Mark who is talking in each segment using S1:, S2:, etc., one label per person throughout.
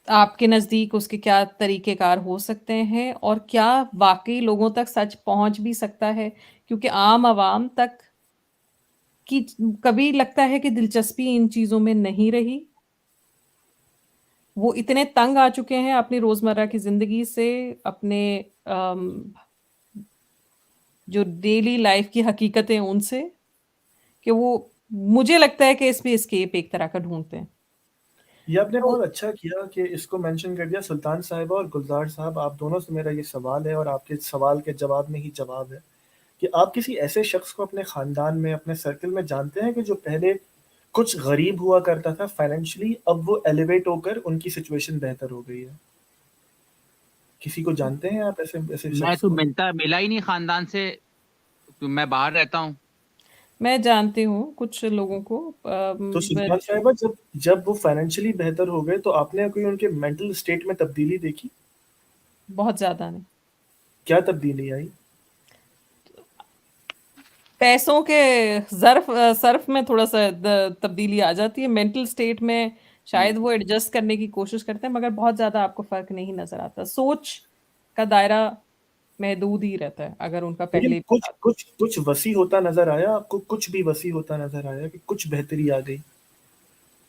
S1: आपके नज़दीक उसके क्या तरीक़ेकार हो सकते हैं और क्या वाक़ई लोगों तक सच पहुँच भी सकता है? क्योंकि आम आवाम तक कि कभी लगता है कि दिलचस्पी इन चीज़ों में नहीं रही। वो इतने तंग आ चुके हैं अपनी रोज़मर्रा की ज़िंदगी से, अपने अम, जो डेली लाइफ़ की हकीकतें उनसे, कि वो मुझे लगता है कि इसमें एस्केप एक तरह का ढूँढते हैं।
S2: ये आपने
S1: तो
S2: बहुत अच्छा किया कि इसको मेंशन कर दिया सुल्तान साहिबा और गुलज़ार साहब, आप दोनों से मेरा ये सवाल है और आपके सवाल के जवाब में ही जवाब है, कि आप किसी ऐसे शख्स को अपने ख़ानदान में, अपने सर्कल में जानते हैं कि जो पहले कुछ गरीब हुआ करता था फाइनेंशियली, अब वो एलिवेट होकर उनकी सिचुएशन बेहतर हो गई है? किसी को जानते हैं आप ऐसे ऐसे
S3: मैं
S2: शख्स
S3: तो
S2: को?
S3: मिला ही नहीं खानदान से, मैं बाहर रहता हूँ।
S1: मैं जानती हूँ कुछ लोगों को
S2: तो
S1: बट
S2: सुल्तान साहिबा जब जब वो फाइनेंशियली बेहतर हो गए, तो आपने कोई उनके मेंटल स्टेट में तब्दीली देखी?
S1: बहुत ज़्यादा नहीं।
S2: क्या तब्दीली आई?
S1: पैसों के सर्फ में थोड़ा-सा तब्दीली आ जाती है, मेंटल स्टेट में
S2: हुँ।
S1: शायद वो एडजस्ट करने की कोशिश करते हैं, मगर बहुत ज़्यादा आपको फ़र्क नहीं नज़र आता। सोच का दायरा महदूद ही रहता है, अगर उनका
S2: लेकिन
S1: पहले ही
S2: कुछ
S1: बता
S2: कुछ कुछ वसी होता नज़र आया आपको? कुछ भी वसी होता नज़र आया कि कुछ बेहतरी आ गई?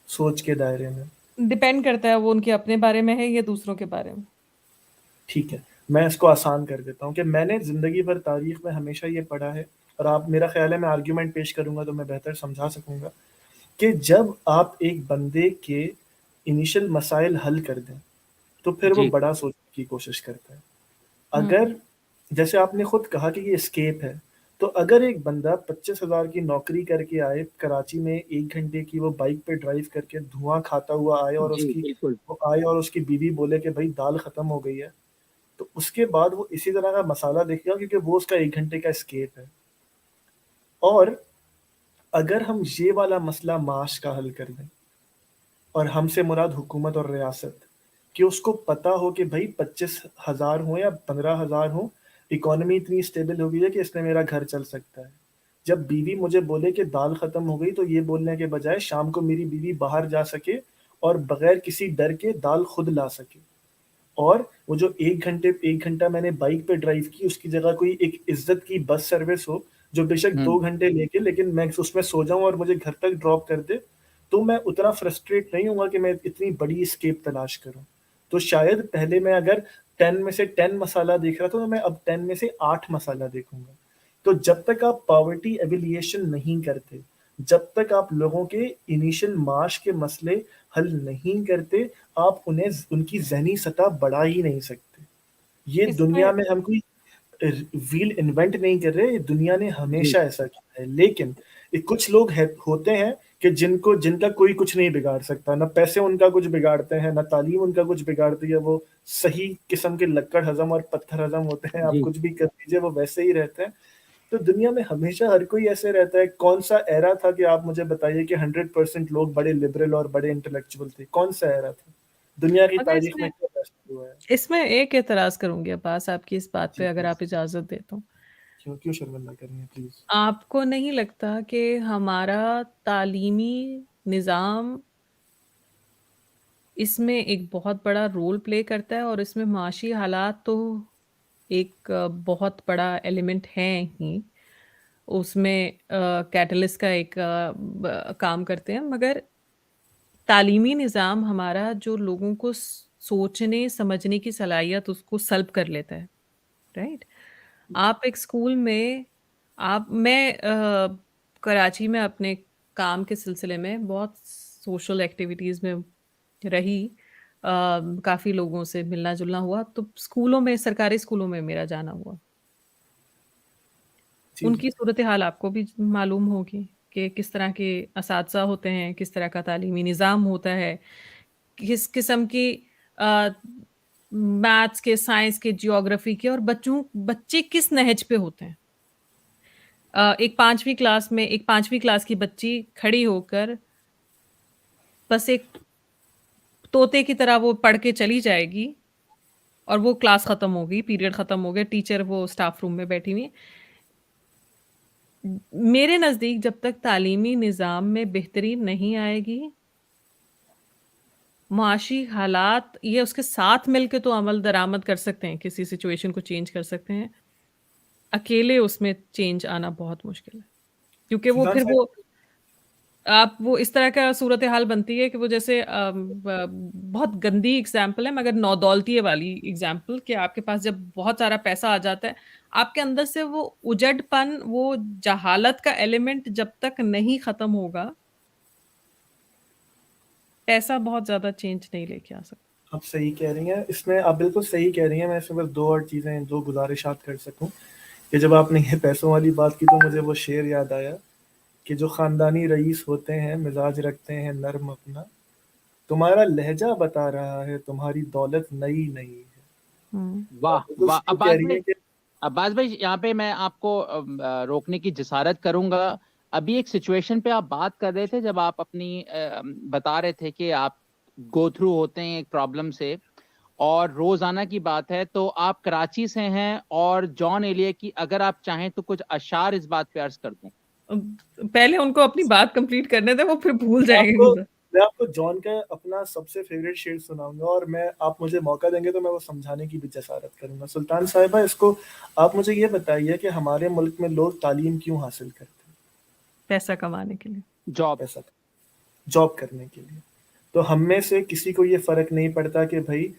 S2: सोच के दायरे में?
S1: डिपेंड करता है वो उनके अपने बारे में है या दूसरों के बारे में।
S2: ठीक है, मैं इसको आसान कर देता हूँ कि मैंने ज़िंदगी भर तारीख़ में हमेशा ये पढ़ा है और आप मेरा ख़्याल है मैं आर्गुमेंट पेश करूँगा तो मैं बेहतर समझा सकूँगा, कि जब आप एक बंदे के इनिशियल मसाइल हल कर दें, तो फिर वो
S3: जी।
S2: बड़ा सोचने की कोशिश करता है।
S1: हुँ।
S2: अगर जैसे आपने खुद कहा कि ये एस्केप है, तो अगर एक बंदा 25,000 की नौकरी करके आए, कराची में 1 घंटे की वो बाइक पे ड्राइव करके धुआँ खाता हुआ आए और
S3: जी, बिल्कुल।
S2: उसकी बीवी बोले कि भई दाल खत्म हो गई है, तो उसके बाद वो इसी तरह का मसाला देखेगा क्योंकि वो उसका 1 घंटे का एस्केप है। और अगर हम ये वाला मसला माश का हल कर दें और हमसे मुराद हुकूमत और रियासत, कि उसको पता हो कि भई 25,000 हो या 15,000 हो, इकोनॉमी इतनी स्टेबल हो गई है कि इसमें मेरा घर चल सकता है। जब बीवी मुझे बोले कि दाल खत्म हो गई, तो ये बोलने के बजाय शाम को मेरी बीवी बाहर जा सके और बगैर किसी डर के दाल खुद ला सके। और वो जो 1 घंटा मैंने बाइक पे ड्राइव की, उसकी जगह कोई एक इज़्ज़त की बस सर्विस हो, जो बेशक 2
S3: हुँ।
S2: घंटे लेके लेकिन मैं उसमें सो जाऊँ और मुझे घर तक ड्रॉप कर दे, तो मैं उतना फ्रस्ट्रेट नहीं होऊँगा कि मैं इतनी बड़ी एस्केप तलाश करूँ। तो शायद पहले मैं अगर 10 में से 10 मसाला देख रहा था, तो मैं अब 10 में से 8 मसाला देखूँगा। तो जब तक आप पॉवर्टी एलिविएशन नहीं करते, जब तक आप लोगों के इनिशियल माश के मसले हल नहीं करते, आप उन्हें उनकी ज़हनी सतह बढ़ा ही नहीं सकते। ये
S1: इसमें
S2: दुनिया में हम कोई व्हील इन्वेंट नहीं कर रहे, दुनिया ने
S3: जी।
S2: हमेशा ऐसा किया है। लेकिन कुछ लोग होते हैं कि जिनका कोई कुछ नहीं बिगाड़ सकता, ना पैसे उनका कुछ बिगाड़ते हैं, ना तालीम उनका कुछ बिगाड़ती है, वो सही किस्म के लक्कड़ हज़म और पत्थर हज़म होते हैं, आप
S3: जी।
S2: कुछ भी कर दीजिए वो वैसे ही रहते हैं। तो दुनिया में हमेशा हर कोई ऐसे रहता है, कौन-सा एरा था कि आप मुझे बताइए कि 100% लोग बड़े लिबरल और बड़े इंटेलेक्चुअल थे, कौन-सा एरा था? दुनिया की
S1: मगर
S2: तारीख़ में
S1: इसमें
S2: कब ऐसा हुआ है?
S1: इसमें एक एतराज़ करूँगी अब्बास आपकी इस बात पे
S2: जी,
S1: अगर
S2: प्लीज़।
S1: आप इजाज़त दें तो।
S2: क्यों क्यों शर्मिंदा कर रही हैं प्लीज़?
S1: आपको नहीं लगता कि हमारा तालीमी निज़ाम इसमें एक बहुत बड़ा रोल प्ले करता है और इसमें माशी हालात तो एक बहुत बड़ा एलिमेंट हैं ही। उसमें कैटलिस्ट का एक काम करते हैं मगर तालीमी निज़ाम हमारा जो लोगों को सोचने, समझने की सलाहियत उसको सल्ब कर लेता है, राइट? आप एक स्कूल में आप मैं कराची में अपने काम के सिलसिले में बहुत सोशल एक्टिविटीज़ में रही। काफ़ी लोगों से मिलना-जुलना हुआ, तो स्कूलों में सरकारी स्कूलों में मेरा जाना हुआ।
S2: जी, जी।
S1: उनकी सूरत-ए-हाल आपको भी मालूम होगी कि किस तरह के असातिज़ा होते हैं, किस तरह का तालीमी निज़ाम होता है, किस किस्म की अ, मैथ्स के, साइंस के, ज्योग्राफ़ी के और बच्चे किस नहज पे होते हैं। एक 5वीं क्लास की बच्ची खड़ी होकर बस एक तोते की तरह वो पढ़ के चली जाएगी और वो क्लास खत्म हो गई, पीरियड खत्म हो गया, टीचर वो स्टाफ रूम में बैठी हुई है। मेरे नज़दीक जब तक तालीमी निज़ाम में बेहतरी नहीं आएगी मुआशी हालात ये उसके साथ मिलके तो अमल दरामद कर सकते हैं, किसी सिचुएशन को चेंज कर सकते हैं। अकेले उसमें चेंज आना बहुत मुश्किल है। क्योंकि वो
S2: सुल्तान
S1: फिर
S2: साहब,
S1: वो आप वो इस तरह का सूरत-ए-हाल बनती है कि वो जैसे बहुत गंदी एग्ज़ाम्पल है मगर नौदौलती वाली एग्ज़ाम्पल कि आपके पास जब बहुत सारा पैसा आ जाता है, आपके अंदर से वो उजड़पन, वो जहालत का एलिमेंट जब तक नहीं ख़त्म होगा, पैसा बहुत ज़्यादा चेंज नहीं लेके आ सकता।
S2: आप सही कह रही हैं, इसमें आप बिल्कुल सही कह रही हैं। मैं इसमें बस 2 और चीज़ें, 2 गुज़ारिशात कर सकूँ, कि जब आपने ये पैसों वाली बात की तो मुझे वो शेर याद आया कि जो ख़ानदानी रईस होते हैं, मिज़ाज रखते हैं नर्म अपना, तुम्हारा लहज़ा बता रहा है तुम्हारी दौलत नई नहीं है।
S1: हुँ।
S3: वाह
S2: आप बिल्कुल
S3: वाह!
S2: सही कह रही हैं कि
S3: अब्बास भाई, यहाँ पे मैं आपको रोकने की जिसारत करूंगा। अभी एक सिचुएशन पे आप बात कर रहे थे जब आप अपनी बता रहे थे कि आप गो थ्रू होते हैं एक प्रॉब्लम से, और रोजाना की बात है, तो आप कराची से हैं, और जॉन एलिया की अगर आप चाहें तो कुछ अशार इस बात पे अर्ज कर दूं।
S1: पहले उनको अपनी बात कंप्लीट करने दें, वो फिर भूल
S2: मैं
S1: जाएँगे
S2: आपको
S1: गुज़र
S2: मैं आपको जॉन का अपना सबसे फ़ेवरेट शेर सुनाऊँगा, और मैं आप मुझे मौका देंगे तो मैं वो समझाने की भी जसारत करूँगा। सुल्तान साहिबा, इसको आप मुझे ये बताइए कि हमारे मुल्क में लोग तालीम क्यों हासिल करते हैं?
S1: पैसा कमाने के लिए।
S3: जॉब।
S2: पैसा, जॉब करने के लिए। तो हम में से किसी को ये फ़र्क नहीं पड़ता कि भई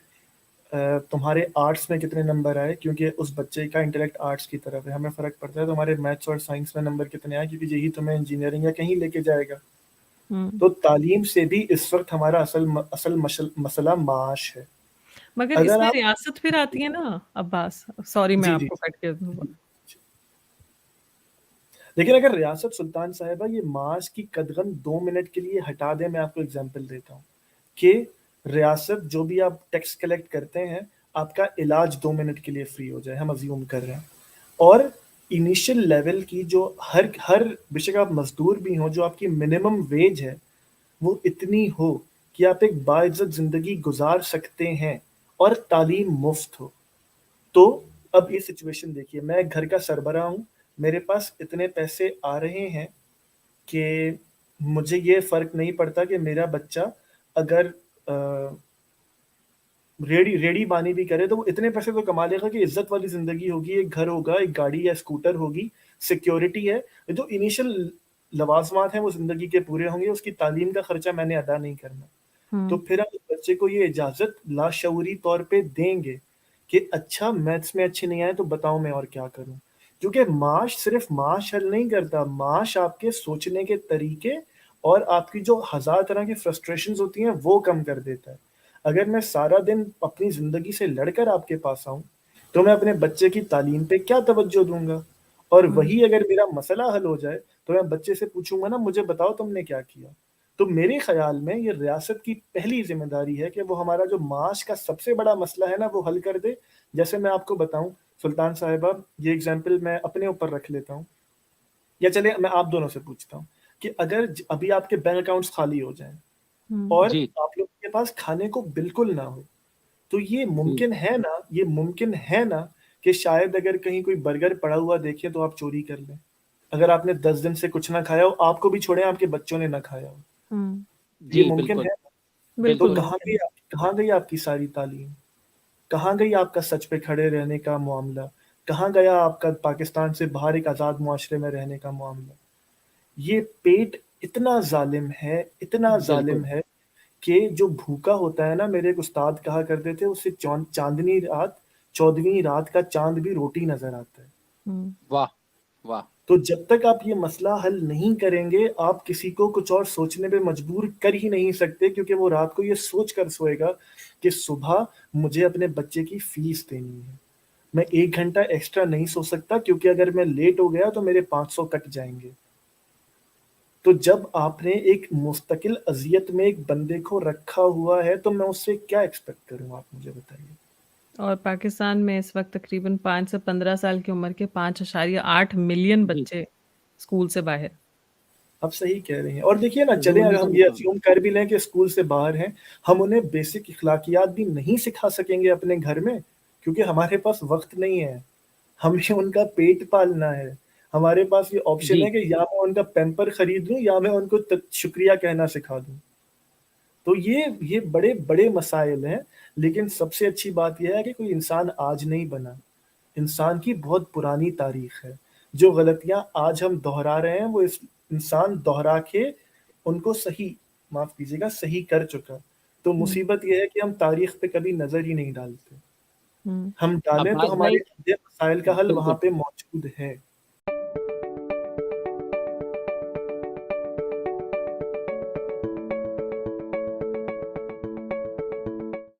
S2: तुम्हारे आर्ट्स में कितने नंबर आए, क्योंकि उस बच्चे का इंटेलेक्ट आर्ट्स की तरफ है। हमें फ़र्क पड़ता है तुम्हारे मैथ्स और साइंस में नंबर कितने आए, क्योंकि यही तुम्हें इंजीनियरिंग या कहीं लेके जाएगा।
S1: हुँ।
S2: तो तालीम से भी इस वक़्त हमारा असल मसला माश है।
S1: मगर
S2: अगर
S1: इसमें
S2: आप
S1: रियासत फिर आती है ना अब्बास, सॉरी मैं
S2: जी, जी,
S1: आपको कट कर दूँगा।
S2: जी। लेकिन अगर रियासत, सुल्तान साहिबा, ये माश की कदगन 2 मिनट के लिए हटा दें, मैं आपको एग्ज़ाम्पल देता हूँ कि रियासत जो भी आप टैक्स कलेक्ट करते हैं, आपका इलाज 2 मिनट के लिए फ्री हो जाए, हम अज़्यूम कर रहे हैं। और इनिशियल लेवल की जो हर हर बेशक आप मज़दूर भी हों, जो आपकी मिनिमम वेज है, वो इतनी हो कि आप एक बाइज़्ज़त ज़िंदगी गुज़ार सकते हैं और तालीम मुफ़्त हो। तो अब ये सिचुएशन देखिए, मैं एक घर का सरबराह हूँ, मेरे पास इतने पैसे आ रहे हैं कि मुझे ये फ़र्क नहीं पड़ता कि मेरा बच्चा अगर अ, रेडी-बानी भी करे तो वो इतने पैसे तो कमा लेगा कि इज़्ज़त वाली ज़िंदगी होगी, एक घर होगा, एक गाड़ी या स्कूटर होगी, सिक्योरिटी है। जो इनिशियल लवाज़मात हैं वो ज़िंदगी के पूरे होंगे, उसकी तालीम का खर्चा मैंने अदा नहीं करना। तो
S1: हुँ।
S2: फिर हम उस बच्चे को ये इजाज़त लाशऊरी तौर पे देंगे कि अच्छा मैथ्स में अच्छे नहीं आए तो बताओ मैं और क्या करूँ? क्योंकि माश सिर्फ़ माश हल नहीं करता, माश आपके सोचने के तरीके और आपकी जो हज़ार तरह की फ्रस्ट्रेशंस होती हैं वो कम कर देता है। अगर मैं सारा दिन अपनी ज़िंदगी से लड़कर आपके पास आऊँ, तो मैं अपने बच्चे की तालीम पे क्या तवज्जो दूँगा? और
S1: हुँ।
S2: वही अगर मेरा मसला हल हो जाए, तो मैं बच्चे से पूछूँगा ना, मुझे बताओ तुमने क्या किया? तो मेरे ख़्याल में ये रियासत की पहली ज़िम्मेदारी है कि वो हमारा जो माश का सबसे बड़ा मसला है ना, वो हल कर दे। जैसे मैं आपको बताऊँ सुल्तान साहिबा, ये एग्ज़ाम्पल मैं अपने ऊपर रख लेता हूँ, या चलिए मैं आप दोनों से पूछता हूँ कि अगर ज अभी आपके बैंक अकाउंट्स खाली हो जाएँ
S1: हुँ।
S2: और
S3: जी
S2: आप लोगों के पास खाने को बिल्कुल ना हो, तो
S3: जी।
S2: ये मुमकिन है ना कि शायद अगर कहीं कोई बर्गर पड़ा हुआ देखें तो आप चोरी कर लें? अगर आपने 10 दिन से कुछ ना खाया हो, आपको भी छोड़ें, आपके बच्चों ने ना खाया हो,
S1: हुँ।
S2: ये
S3: जी
S2: मुमकिन
S3: बिल्कुल।
S2: है? तो
S1: बिल्कुल
S3: बिल्कुल।
S2: कहाँ
S1: मुमकिन
S2: गई
S1: है।
S2: कहाँ गई आपकी सारी तालीम? कहाँ गई आपका सच पे खड़े रहने का मामला? कहाँ गया आपका पाकिस्तान से बाहर एक आज़ाद मुआशरे में रहने का मामला? ये पेट इतना ज़ालिम
S3: बिल्कुल।
S2: है कि जो भूखा होता है ना, मेरे एक उस्ताद कहा करते थे, उसे चाँदनी रात, 14वीं रात का चाँद भी रोटी नज़र आता है।
S1: हुँ।
S3: वाह वाह।
S2: तो जब तक आप ये मसला हल नहीं करेंगे, आप किसी को कुछ और सोचने पे मजबूर कर ही नहीं सकते, क्योंकि वो रात को ये सोच कर सोएगा कि सुबह मुझे अपने बच्चे की फीस देनी है। मैं 1 घंटा एक्स्ट्रा नहीं सो सकता, क्योंकि अगर मैं लेट हो गया तो मेरे 500 कट जाएँगे। तो जब आपने एक मुस्तकिल अज़ियत में एक बंदे को रखा हुआ है, तो मैं उससे क्या एक्सपेक्ट करूँ, आप मुझे बताइए?
S1: और पाकिस्तान में इस वक़्त तकरीबन 5 से 15 साल की उम्र के 5.8 मिलियन
S3: जी।
S1: बच्चे स्कूल से बाहर।
S2: आप सही कह रही हैं, और देखिए ना, चलें अगर
S3: जूनूनी
S2: हम ये
S3: तरीका।
S2: अज़्यूम कर भी लें कि स्कूल से बाहर हैं, हम उन्हें बेसिक अखलाकियात भी नहीं सिखा सकेंगे अपने घर में, क्योंकि हमारे पास वक़्त नहीं है। हमें उनका पेट पालना है। हमारे पास ये ऑप्शन
S3: जी
S2: है कि या मैं उनका पैम्पर खरीद लूँ या मैं उनको शुक्रिया कहना सिखा दूँ। तो ये बड़े मसाइल हैं, लेकिन सबसे अच्छी बात यह है कि कोई इंसान आज नहीं बना, इंसान की बहुत पुरानी तारीख है। जो गलतियां आज हम दोहरा रहे हैं वो इस इंसान दोहरा के उनको सही, माफ कीजिएगा, सही कर चुका। तो मुसीबत यह है कि हम तारीख पे कभी नजर ही नहीं डालते।
S1: हम्म।
S2: हम
S3: अब
S2: डालें तो
S3: बात
S2: हमारे
S3: भाई
S2: आधे मसाइल का हल वहां
S3: बिल्कुल
S2: पे मौजूद है।